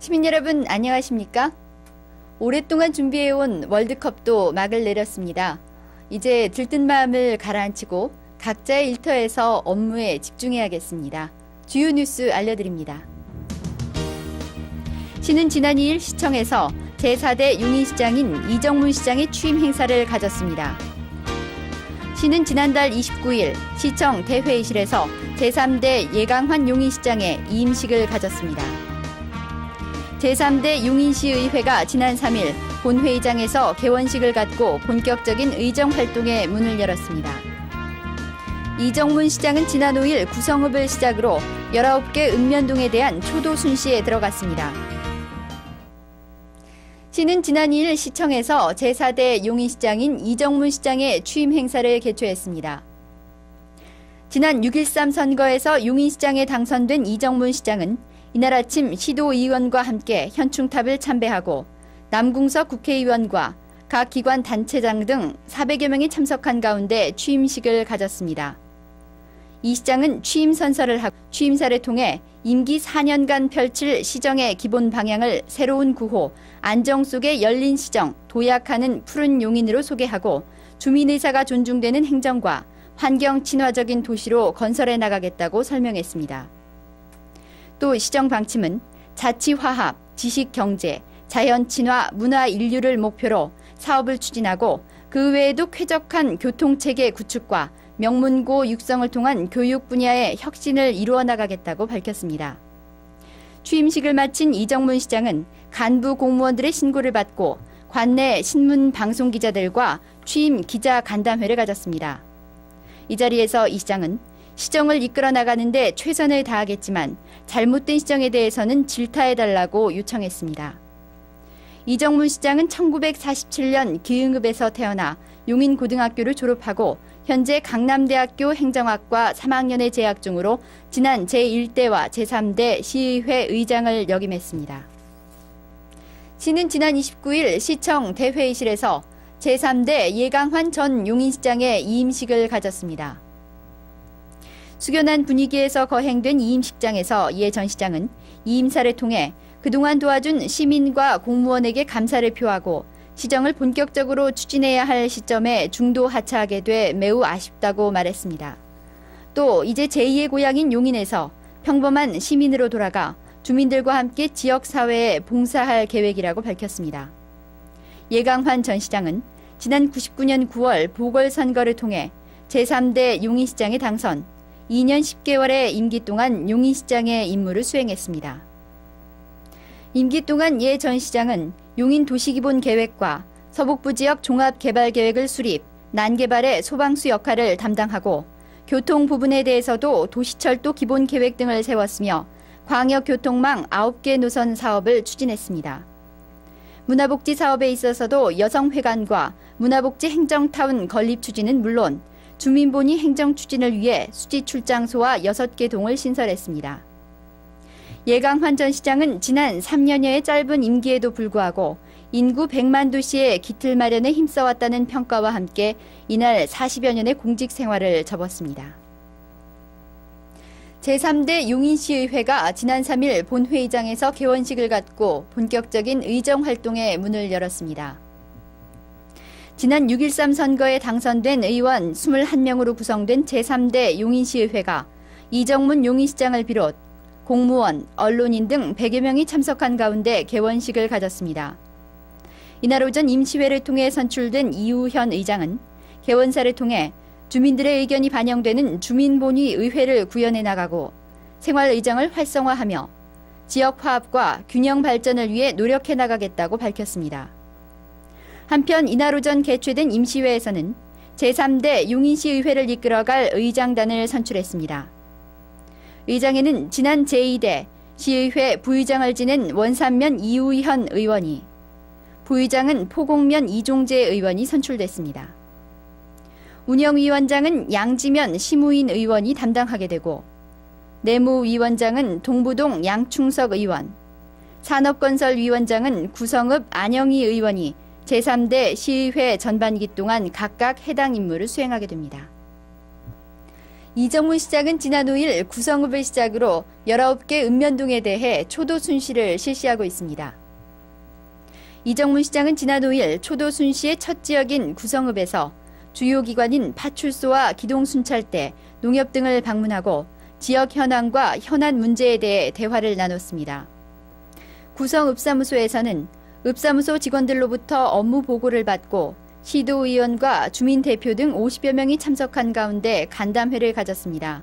시민 여러분 안녕하십니까? 오랫동안 준비해온 월드컵도 막을 내렸습니다. 이제 들뜬 마음을 가라앉히고 각자의 일터에서 업무에 집중해야겠습니다. 주요 뉴스 알려드립니다. 시는 지난 2일 시청에서 제4대 용인시장인 이정문 시장의 취임 행사를 가졌습니다. 시는 지난달 29일 시청 대회의실에서 제3대 예강환 용인시장의 이임식을 가졌습니다. 제3대 용인시의회가 지난 3일 본회의장에서 개원식을 갖고 본격적인 의정활동에 문을 열었습니다. 이정문 시장은 지난 5일 구성읍을 시작으로 19개 읍면동에 대한 초도 순시에 들어갔습니다. 시는 지난 2일 시청에서 제4대 용인시장인 이정문 시장의 취임 행사를 개최했습니다. 지난 6.13 선거에서 용인시장에 당선된 이정문 시장은 이날 아침 시도의원과 함께 현충탑을 참배하고 남궁석 국회의원과 각 기관 단체장 등 400여 명이 참석한 가운데 취임식을 가졌습니다. 이 시장은 취임 선서를 하고 취임사를 통해 임기 4년간 펼칠 시정의 기본 방향을 새로운 구호, 안정 속의 열린 시정, 도약하는 푸른 용인으로 소개하고 주민의사가 존중되는 행정과 환경 친화적인 도시로 건설해 나가겠다고 설명했습니다. 또 시정 방침은 자치 화합, 지식 경제, 자연 친화, 문화 인류를 목표로 사업을 추진하고 그 외에도 쾌적한 교통체계 구축과 명문고 육성을 통한 교육 분야의 혁신을 이루어 나가겠다고 밝혔습니다. 취임식을 마친 이정문 시장은 간부 공무원들의 신고를 받고 관내 신문 방송 기자들과 취임 기자 간담회를 가졌습니다. 이 자리에서 이 시장은 시정을 이끌어 나가는데 최선을 다하겠지만 잘못된 시정에 대해서는 질타해달라고 요청했습니다. 이정문 시장은 1947년 기흥읍에서 태어나 용인고등학교를 졸업하고 현재 강남대학교 행정학과 3학년에 재학 중으로 지난 제1대와 제3대 시의회 의장을 역임했습니다. 시는 지난 29일 시청 대회의실에서 제3대 예강환 전 용인시장의 이임식을 가졌습니다. 숙연한 분위기에서 거행된 이임식장에서 예 전 시장은 이임사를 통해 그동안 도와준 시민과 공무원에게 감사를 표하고 시정을 본격적으로 추진해야 할 시점에 중도 하차하게 돼 매우 아쉽다고 말했습니다. 또 이제 제2의 고향인 용인에서 평범한 시민으로 돌아가 주민들과 함께 지역사회에 봉사할 계획이라고 밝혔습니다. 예강환 전 시장은 지난 99년 9월 보궐선거를 통해 제3대 용인시장에 당선, 2년 10개월의 임기 동안 용인시장의 임무를 수행했습니다. 임기 동안 예 전 시장은 용인 도시기본계획과 서북부 지역 종합개발계획을 수립, 난개발의 소방수 역할을 담당하고 교통 부분에 대해서도 도시철도 기본계획 등을 세웠으며 광역교통망 9개 노선 사업을 추진했습니다. 문화복지 사업에 있어서도 여성회관과 문화복지 행정타운 건립 추진은 물론 주민본위 행정 추진을 위해 수지출장소와 6개 동을 신설했습니다. 예강환 전 시장은 지난 3년여의 짧은 임기에도 불구하고 인구 100만 도시의 기틀 마련에 힘써왔다는 평가와 함께 이날 40여 년의 공직 생활을 접었습니다. 제3대 용인시의회가 지난 3일 본회의장에서 개원식을 갖고 본격적인 의정활동에 문을 열었습니다. 지난 6.13 선거에 당선된 의원 21명으로 구성된 제3대 용인시의회가 이정문 용인시장을 비롯 공무원, 언론인 등 100여 명이 참석한 가운데 개원식을 가졌습니다. 이날 오전 임시회를 통해 선출된 이우현 의장은 개원사를 통해 주민들의 의견이 반영되는 주민본위 의회를 구현해 나가고 생활의정을 활성화하며 지역 화합과 균형 발전을 위해 노력해 나가겠다고 밝혔습니다. 한편 이날 오전 개최된 임시회에서는 제3대 용인시의회를 이끌어갈 의장단을 선출했습니다. 의장에는 지난 제2대 시의회 부의장을 지낸 원산면 이우현 의원이, 부의장은 포곡면 이종재 의원이 선출됐습니다. 운영위원장은 양지면 심우인 의원이 담당하게 되고 내무위원장은 동부동 양충석 의원, 산업건설위원장은 구성읍 안영희 의원이 제3대 시의회 전반기 동안 각각 해당 임무를 수행하게 됩니다. 이정문 시장은 지난 5일 구성읍을 시작으로 19개 읍면동에 대해 초도 순시를 실시하고 있습니다. 이정문 시장은 지난 5일 초도 순시의 첫 지역인 구성읍에서 주요 기관인 파출소와 기동순찰대, 농협 등을 방문하고 지역 현황과 현안 문제에 대해 대화를 나눴습니다. 구성읍사무소에서는 읍사무소 직원들로부터 업무 보고를 받고 시도의원과 주민대표 등 50여 명이 참석한 가운데 간담회를 가졌습니다.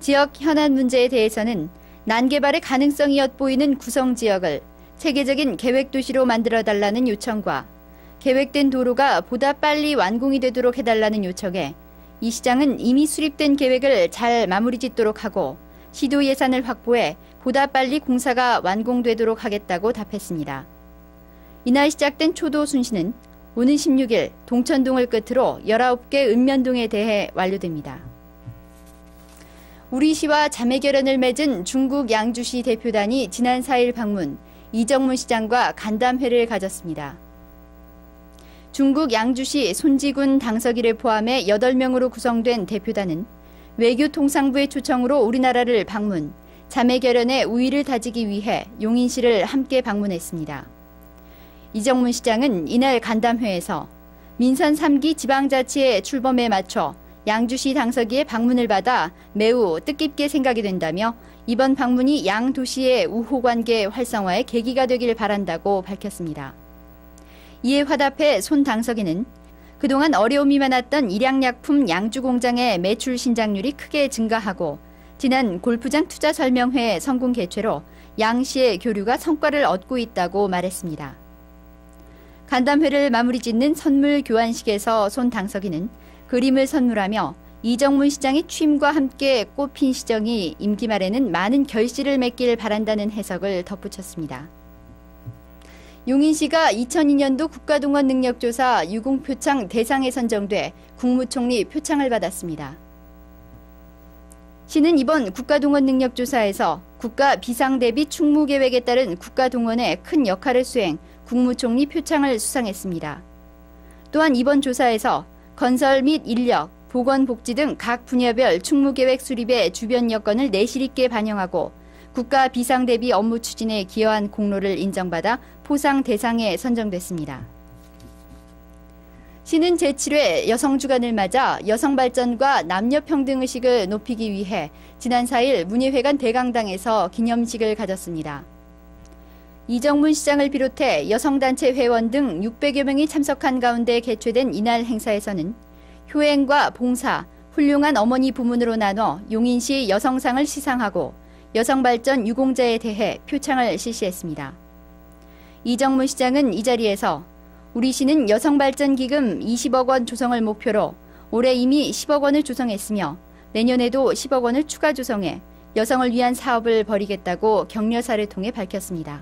지역 현안 문제에 대해서는 난개발의 가능성이 엿보이는 구성 지역을 체계적인 계획도시로 만들어달라는 요청과 계획된 도로가 보다 빨리 완공이 되도록 해달라는 요청에 이 시장은 이미 수립된 계획을 잘 마무리 짓도록 하고 시도 예산을 확보해 보다 빨리 공사가 완공되도록 하겠다고 답했습니다. 이날 시작된 초도 순시는 오는 16일 동천동을 끝으로 19개 읍면동에 대해 완료됩니다. 우리시와 자매결연을 맺은 중국 양주시 대표단이 지난 4일 방문, 이정문 시장과 간담회를 가졌습니다. 중국 양주시 손지군 당서기를 포함해 8명으로 구성된 대표단은 외교통상부의 초청으로 우리나라를 방문, 자매결연의 우위를 다지기 위해 용인시를 함께 방문했습니다. 이정문 시장은 이날 간담회에서 민선 3기 지방자치의 출범에 맞춰 양주시 당서기의 방문을 받아 매우 뜻깊게 생각이 된다며 이번 방문이 양 도시의 우호관계 활성화의 계기가 되길 바란다고 밝혔습니다. 이에 화답해 손 당서기는 그동안 어려움이 많았던 일양약품 양주 공장의 매출 신장률이 크게 증가하고 지난 골프장 투자 설명회 성공 개최로 양시의 교류가 성과를 얻고 있다고 말했습니다. 간담회를 마무리 짓는 선물 교환식에서 손 당서기는 그림을 선물하며 이정문 시장의 취임과 함께 꽃핀 시정이 임기 말에는 많은 결실을 맺길 바란다는 해석을 덧붙였습니다. 용인시가 2002년도 국가동원 능력조사 유공표창 대상에 선정돼 국무총리 표창을 받았습니다. 시는 이번 국가동원 능력조사에서 국가 비상대비 충무계획에 따른 국가동원에 큰 역할을 수행 국무총리 표창을 수상했습니다. 또한 이번 조사에서 건설 및 인력, 보건복지 등 각 분야별 충무계획 수립의 주변 여건을 내실 있게 반영하고 국가 비상대비 업무 추진에 기여한 공로를 인정받아 포상 대상에 선정됐습니다. 시는 제7회 여성주간을 맞아 여성발전과 남녀평등의식을 높이기 위해 지난 4일 문예회관 대강당에서 기념식을 가졌습니다. 이정문 시장을 비롯해 여성단체 회원 등 600여 명이 참석한 가운데 개최된 이날 행사에서는 효행과 봉사, 훌륭한 어머니 부문으로 나눠 용인시 여성상을 시상하고 여성발전 유공자에 대해 표창을 실시했습니다. 이정문 시장은 이 자리에서 우리 시는 여성발전기금 20억 원 조성을 목표로 올해 이미 10억 원을 조성했으며 내년에도 10억 원을 추가 조성해 여성을 위한 사업을 벌이겠다고 격려사를 통해 밝혔습니다.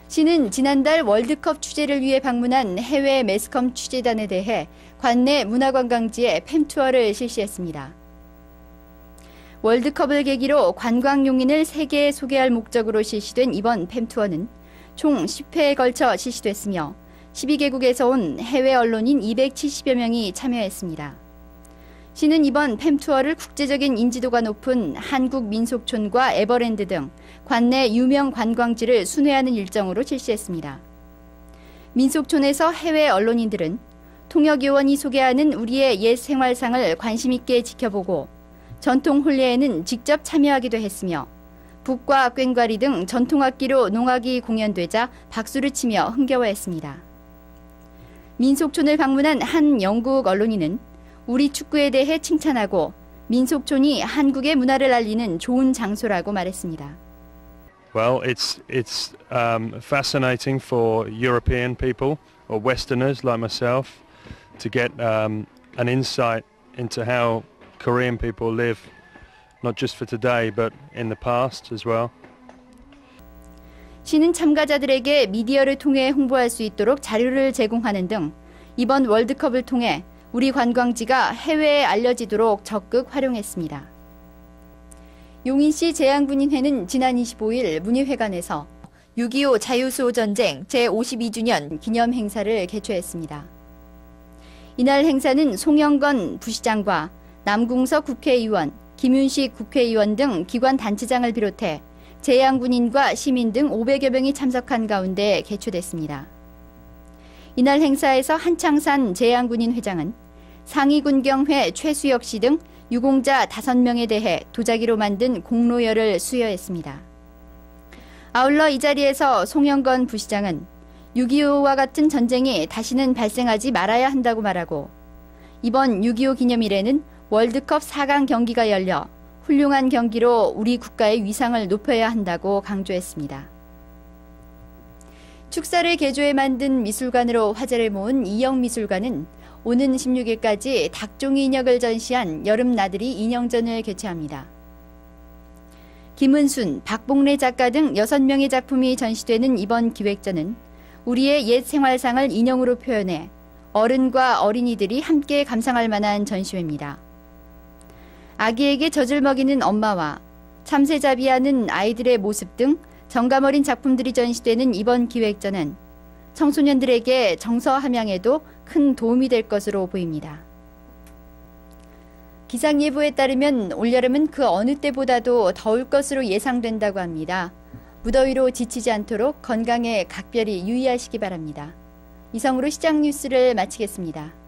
시는 지난달 월드컵 취재를 위해 방문한 해외 매스컴 취재단에 대해 관내 문화관광지에 팸투어를 실시했습니다. 월드컵을 계기로 관광 용인을 세계에 소개할 목적으로 실시된 이번 팸투어는 총 10회에 걸쳐 실시됐으며 12개국에서 온 해외 언론인 270여 명이 참여했습니다. 시는 이번 팸투어를 국제적인 인지도가 높은 한국민속촌과 에버랜드 등 관내 유명 관광지를 순회하는 일정으로 실시했습니다. 민속촌에서 해외 언론인들은 통역요원이 소개하는 우리의 옛 생활상을 관심 있게 지켜보고 전통 혼례에는 직접 참여하기도 했으며 북과 꽹과리 등 전통악기로 농악이 공연되자 박수를 치며 흥겨워했습니다. 민속촌을 방문한 한 영국 언론인은 우리 축구에 대해 칭찬하고 민속촌이 한국의 문화를 알리는 좋은 장소라고 말했습니다. Well, it's fascinating for European people or Westerners like myself to get an insight into how Korean people live, not just for today, but in the past as well. 시는 참가자들에게 미디어를 통해 홍보할 수 있도록 자료를 제공하는 등 이번 월드컵을 통해 우리 관광지가 해외에 알려지도록 적극 활용했습니다. 용인시 재향군인회는 지난 25일 문예회관에서 6.25 자유수호전쟁 제52주년 기념 행사를 개최했습니다. 이날 행사는 송영건 부시장과 남궁석 국회의원, 김윤식 국회의원 등 기관 단체장을 비롯해 재향군인과 시민 등 500여 명이 참석한 가운데 개최됐습니다. 이날 행사에서 한창산 재향군인 회장은 상위군경회 최수혁 씨 등 유공자 5명에 대해 도자기로 만든 공로열을 수여했습니다. 아울러 이 자리에서 송영건 부시장은 6.25와 같은 전쟁이 다시는 발생하지 말아야 한다고 말하고 이번 6.25 기념일에는 월드컵 4강 경기가 열려 훌륭한 경기로 우리 국가의 위상을 높여야 한다고 강조했습니다. 축사를 개조해 만든 미술관으로 화제를 모은 이영미술관은 오는 16일까지 닭종이 인형을 전시한 여름 나들이 인형전을 개최합니다. 김은순, 박봉래 작가 등 6명의 작품이 전시되는 이번 기획전은 우리의 옛 생활상을 인형으로 표현해 어른과 어린이들이 함께 감상할 만한 전시회입니다. 아기에게 젖을 먹이는 엄마와 참새잡이하는 아이들의 모습 등 정감 어린 작품들이 전시되는 이번 기획전은 청소년들에게 정서 함양에도 큰 도움이 될 것으로 보입니다. 기상예보에 따르면 올여름은 그 어느 때보다도 더울 것으로 예상된다고 합니다. 무더위로 지치지 않도록 건강에 각별히 유의하시기 바랍니다. 이상으로 시장 뉴스를 마치겠습니다.